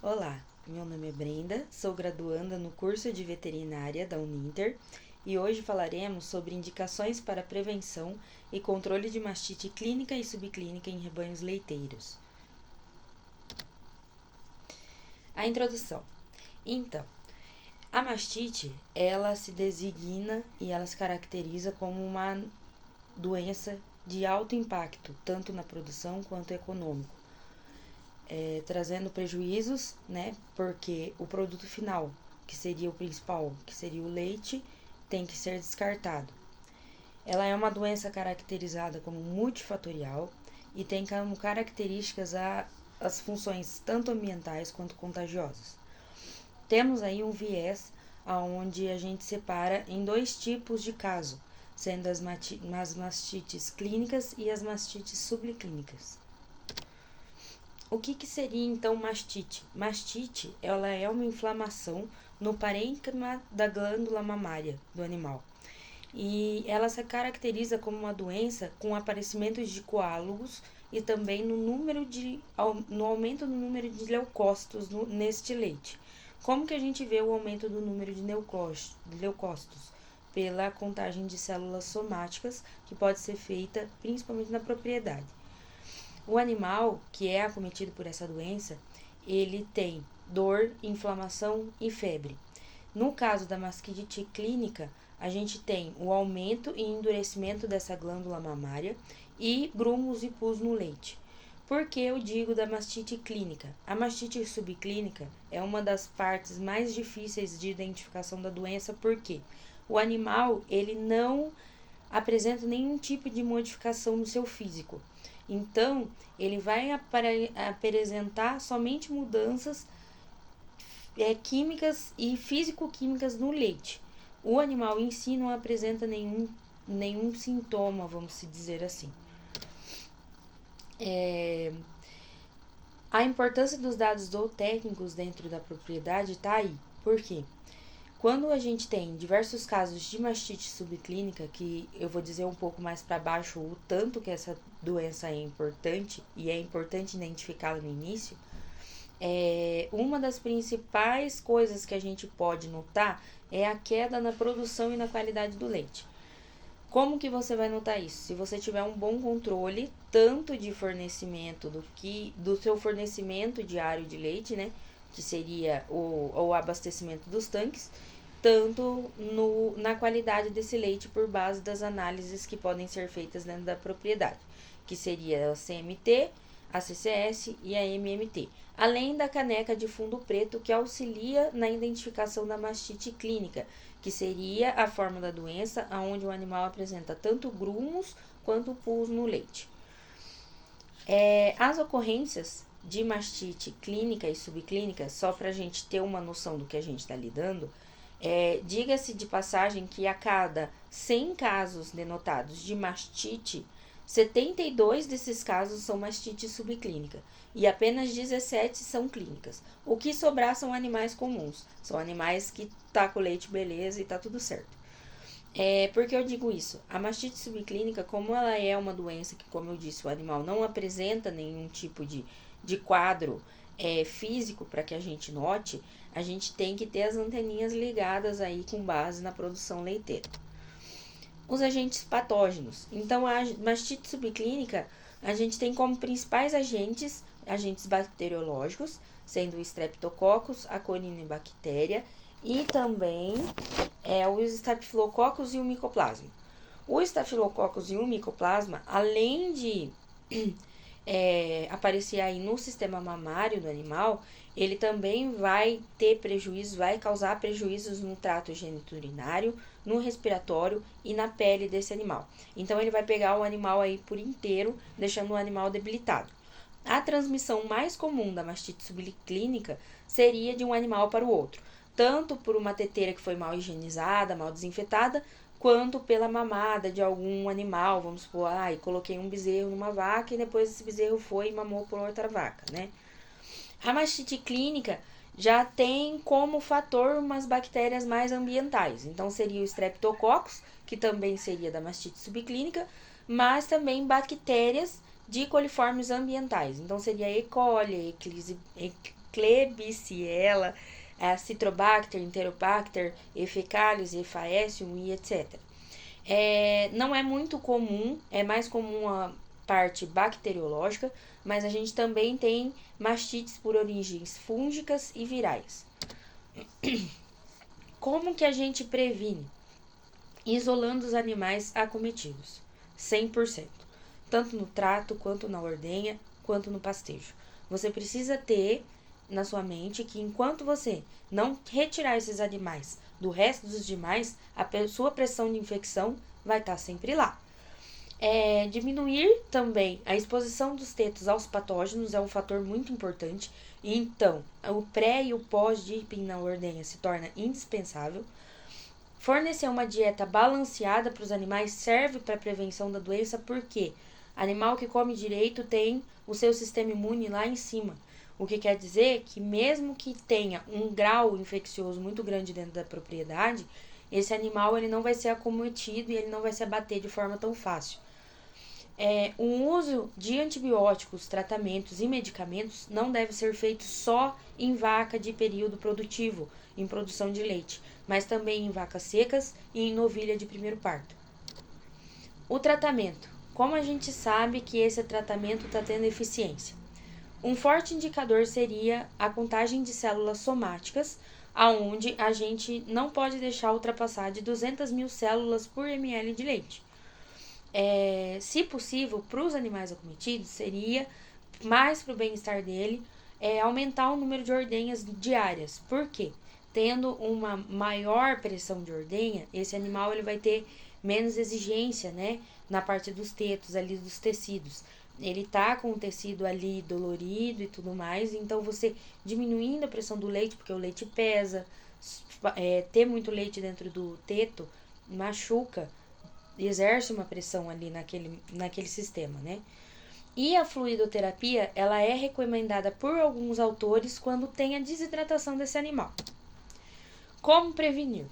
Olá, meu nome é Brenda, sou graduanda no curso de veterinária da Uninter e hoje falaremos sobre indicações para prevenção e controle de mastite clínica e subclínica em rebanhos leiteiros. A introdução. Então, a mastite, ela se designa e ela se caracteriza como uma doença de alto impacto, tanto na produção quanto econômico. Trazendo prejuízos, né? Porque o produto final, que seria o principal, que seria o leite, tem que ser descartado. Ela é uma doença caracterizada como multifatorial e tem como características as funções tanto ambientais quanto contagiosas. Temos aí um viés onde a gente separa em dois tipos de caso, sendo as mastites clínicas e as mastites subclínicas. O que seria então mastite? Mastite, ela é uma inflamação no parênquima da glândula mamária do animal. E ela se caracteriza como uma doença com aparecimento de coágulos e também no aumento do número de leucócitos neste leite. Como que a gente vê o aumento do número de leucócitos? Pela contagem de células somáticas, que pode ser feita principalmente na propriedade. O animal que é acometido por essa doença, ele tem dor, inflamação e febre. No caso da mastite clínica, a gente tem o aumento e endurecimento dessa glândula mamária e grumos e pus no leite. Por que eu digo da mastite clínica? A mastite subclínica é uma das partes mais difíceis de identificação da doença, porque o animal ele não apresenta nenhum tipo de modificação no seu físico. Então, ele vai apresentar somente mudanças químicas e físico-químicas no leite. O animal em si não apresenta nenhum sintoma, vamos dizer assim. A importância dos dados zootécnicos dentro da propriedade está aí. Por quê? Quando a gente tem diversos casos de mastite subclínica, que eu vou dizer um pouco mais para baixo o tanto que essa doença é importante, e é importante identificá-la no início, uma das principais coisas que a gente pode notar é a queda na produção e na qualidade do leite. Como que você vai notar isso? Se você tiver um bom controle, tanto de fornecimento do seu fornecimento diário de leite, né? Que seria o abastecimento dos tanques, tanto na qualidade desse leite por base das análises que podem ser feitas dentro da propriedade, que seria a CMT, a CCS e a MMT, além da caneca de fundo preto que auxilia na identificação da mastite clínica, que seria a forma da doença onde o animal apresenta tanto grumos quanto pus no leite. As ocorrências de mastite clínica e subclínica, só para a gente ter uma noção do que a gente está lidando, diga-se de passagem que a cada 100 casos denotados de mastite, 72 desses casos são mastite subclínica e apenas 17 são clínicas. O que sobrar são animais comuns, são animais que tá com leite beleza e tá tudo certo. Por que eu digo isso? A mastite subclínica, como ela é uma doença que, como eu disse, o animal não apresenta nenhum tipo de quadro físico para que a gente note, a gente tem que ter as anteninhas ligadas aí com base na produção leiteira. Os agentes patógenos. Então, a mastite subclínica, a gente tem como principais agentes bacteriológicos, sendo o Streptococcus, a Corynebactéria e também os Staphylococcus e o Mycoplasma. O Staphylococcus e o Mycoplasma, além de aparecer aí no sistema mamário do animal, ele também vai causar prejuízos no trato geniturinário, no respiratório e na pele desse animal. Então, ele vai pegar o animal aí por inteiro, deixando o animal debilitado. A transmissão mais comum da mastite subclínica seria de um animal para o outro, tanto por uma teteira que foi mal higienizada, mal desinfetada, quanto pela mamada de algum animal. Vamos supor, coloquei um bezerro numa vaca e depois esse bezerro foi e mamou por outra vaca, né? A mastite clínica já tem como fator umas bactérias mais ambientais. Então, seria o Streptococcus, que também seria da mastite subclínica, mas também bactérias de coliformes ambientais. Então, seria E. coli, Klebsiella, a Citrobacter, Enterobacter, E. faecalis, E. faecium e etc. Não é muito comum, é mais comum a parte bacteriológica, mas a gente também tem mastites por origens fúngicas e virais. Como que a gente previne? Isolando os animais acometidos, 100%, tanto no trato, quanto na ordenha, quanto no pastejo. Você precisa ter na sua mente que enquanto você não retirar esses animais do resto dos demais, a sua pressão de infecção vai estar sempre lá. Diminuir também a exposição dos tetos aos patógenos é um fator muito importante. Então, o pré e o pós-dipping na ordenha se torna indispensável. Fornecer uma dieta balanceada para os animais serve para a prevenção da doença, porque animal que come direito tem o seu sistema imune lá em cima. O que quer dizer que mesmo que tenha um grau infeccioso muito grande dentro da propriedade, esse animal ele não vai ser acometido e ele não vai se abater de forma tão fácil. O uso de antibióticos, tratamentos e medicamentos não deve ser feito só em vaca de período produtivo, em produção de leite, mas também em vacas secas e em novilha de primeiro parto. O tratamento. Como a gente sabe que esse tratamento está tendo eficiência? Um forte indicador seria a contagem de células somáticas, aonde a gente não pode deixar ultrapassar de 200 mil células por ml de leite. Se possível, para os animais acometidos, seria mais para o bem-estar dele, aumentar o número de ordenhas diárias. Por quê? Tendo uma maior pressão de ordenha, esse animal ele vai ter menos exigência, né, na parte dos tetos, ali dos tecidos. Ele tá com o tecido ali dolorido e tudo mais, então você diminuindo a pressão do leite, porque o leite pesa, ter muito leite dentro do teto machuca, exerce uma pressão ali naquele sistema, né? E a fluidoterapia, ela é recomendada por alguns autores quando tem a desidratação desse animal. Como prevenir?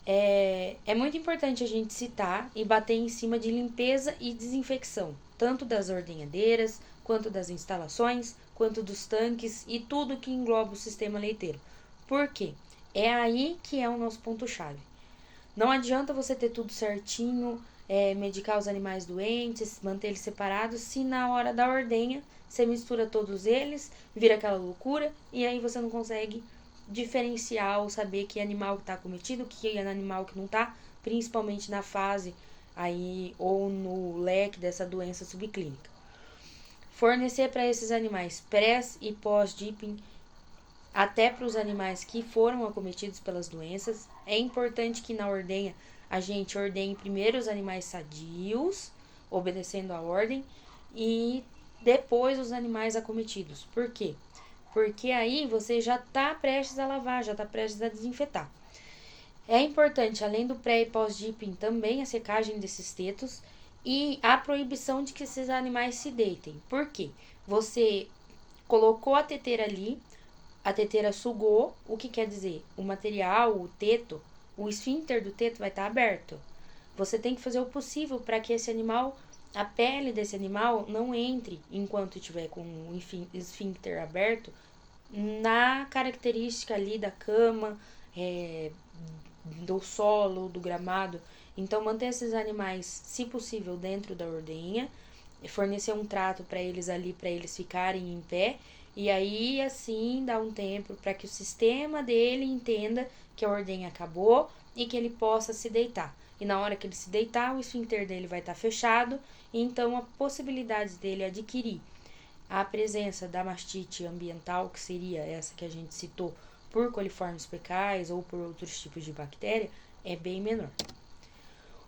É muito importante a gente citar e bater em cima de limpeza e desinfecção, tanto das ordenhadeiras, quanto das instalações, quanto dos tanques e tudo que engloba o sistema leiteiro. Por quê? É aí que é o nosso ponto-chave. Não adianta você ter tudo certinho, medicar os animais doentes, manter eles separados, se na hora da ordenha você mistura todos eles, vira aquela loucura e aí você não consegue diferenciar ou saber que animal está acometido, que animal que não está, principalmente na fase aí ou no leque dessa doença subclínica. Fornecer para esses animais pré e pós-dipping, até para os animais que foram acometidos pelas doenças. É importante que na ordenha a gente ordenhe primeiro os animais sadios, obedecendo a ordem, e depois os animais acometidos. Por quê? Porque aí você já está prestes a lavar, já está prestes a desinfetar. É importante, além do pré e pós-dipping, também a secagem desses tetos e a proibição de que esses animais se deitem. Por quê? Você colocou a teteira ali, a teteira sugou, o que quer dizer? O material, o teto, o esfíncter do teto vai estar aberto. Você tem que fazer o possível para que esse animal, a pele desse animal não entre, enquanto estiver com o esfíncter aberto, na característica ali da cama, do solo, do gramado. Então, manter esses animais, se possível, dentro da ordenha, fornecer um trato para eles ali, para eles ficarem em pé, e aí, assim, dá um tempo para que o sistema dele entenda que a ordenha acabou e que ele possa se deitar. E na hora que ele se deitar, o esfíncter dele vai estar fechado, e então a possibilidade dele adquirir a presença da mastite ambiental, que seria essa que a gente citou, por coliformes fecais ou por outros tipos de bactéria, é bem menor.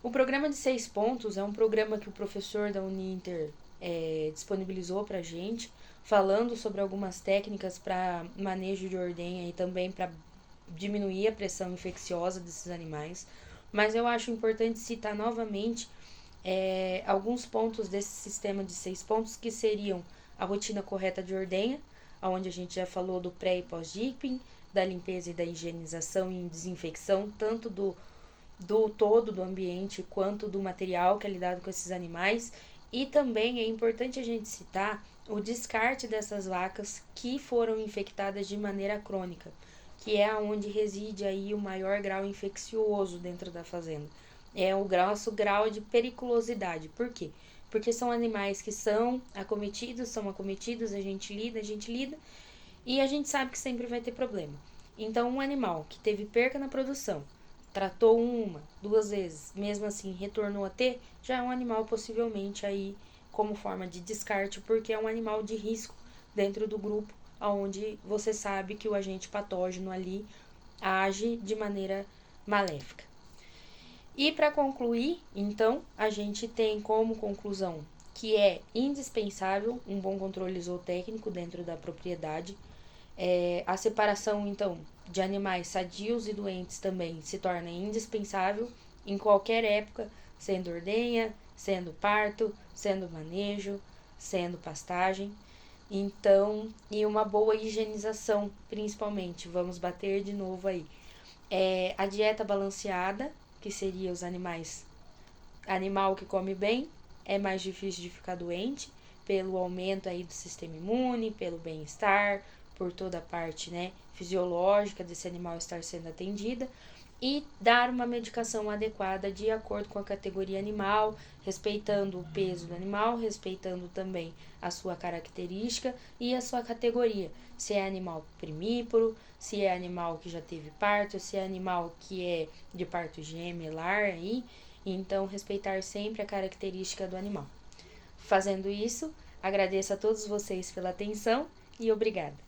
O programa de 6 pontos é um programa que o professor da Uninter disponibilizou para a gente, falando sobre algumas técnicas para manejo de ordenha e também para diminuir a pressão infecciosa desses animais. Mas eu acho importante citar novamente alguns pontos desse sistema de 6 pontos, que seriam a rotina correta de ordenha, onde a gente já falou do pré e pós-dipping, da limpeza e da higienização e desinfecção, tanto do todo do ambiente quanto do material que é lidado com esses animais, E também é importante a gente citar o descarte dessas vacas que foram infectadas de maneira crônica, que é onde reside aí o maior grau infeccioso dentro da fazenda. É o nosso grau de periculosidade. Por quê? Porque são animais que são acometidos, a gente lida, e a gente sabe que sempre vai ter problema. Então, um animal que teve perca na produção, tratou uma, duas vezes, mesmo assim retornou a ter, já é um animal possivelmente aí como forma de descarte, porque é um animal de risco dentro do grupo, onde você sabe que o agente patógeno ali age de maneira maléfica. E para concluir, então, a gente tem como conclusão que é indispensável um bom controle zootécnico dentro da propriedade. A separação, então, de animais sadios e doentes também se torna indispensável em qualquer época, sendo ordenha, sendo parto, sendo manejo, sendo pastagem. Então, e uma boa higienização, principalmente, vamos bater de novo aí. A dieta balanceada, que seria os animal que come bem, é mais difícil de ficar doente, pelo aumento aí do sistema imune, pelo bem-estar, por toda a parte, né, fisiológica desse animal estar sendo atendida, e dar uma medicação adequada de acordo com a categoria animal, respeitando o peso do animal, respeitando também a sua característica e a sua categoria. Se é animal primíparo, se é animal que já teve parto, se é animal que é de parto gemelar aí, então respeitar sempre a característica do animal. Fazendo isso, agradeço a todos vocês pela atenção e obrigada.